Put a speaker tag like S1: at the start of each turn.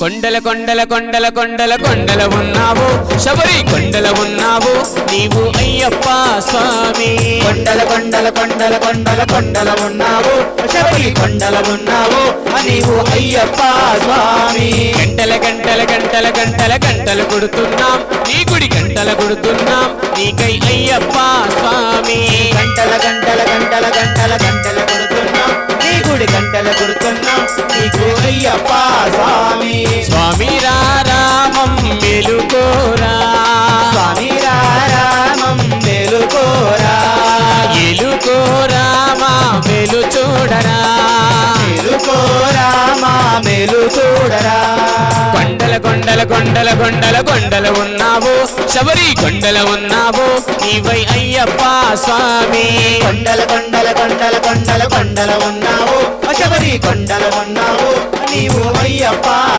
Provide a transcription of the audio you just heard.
S1: కొండల కొండల కొండల కొండల కొండల ఉన్నావు శబరి కొండల ఉన్నావు నీవు అయ్యప్ప స్వామి
S2: కొండల కొండల కొండల కొండల కొండల ఉన్నావు శబరి కొండల ఉన్నావు నీవు అయ్యప్ప స్వామి
S1: గంటల గంటల గంటల గంటల గంటలు కొడుతున్నాం నీ గుడి గంటల కొడుతున్నాం నీకై అయ్యప్ప స్వామి
S2: గంటల గంటల గంటల గంటల గంటల కొడుతున్నాం నీ గుడి గంటల కొడుతున్నాం నీకు అయ్యప్ప స్వామి
S1: స్వామి రామం మెలుకోరా
S2: స్వామి రామం మేలుకోరా
S1: ఎలుకోరా మా మెలు చూడరా
S2: మేలుకోరా మా మేలు చూడరా
S1: కొండల కొండల కొండల కొండల కొండల ఉన్నావు శబరి కొండల ఉన్నావు నీవై అయ్యప్ప స్వామి
S2: కొండల కొండల కొండల కొండల కొండల ఉన్నావు శబరి కొండల ఉన్నావు నీవు అయ్యప్ప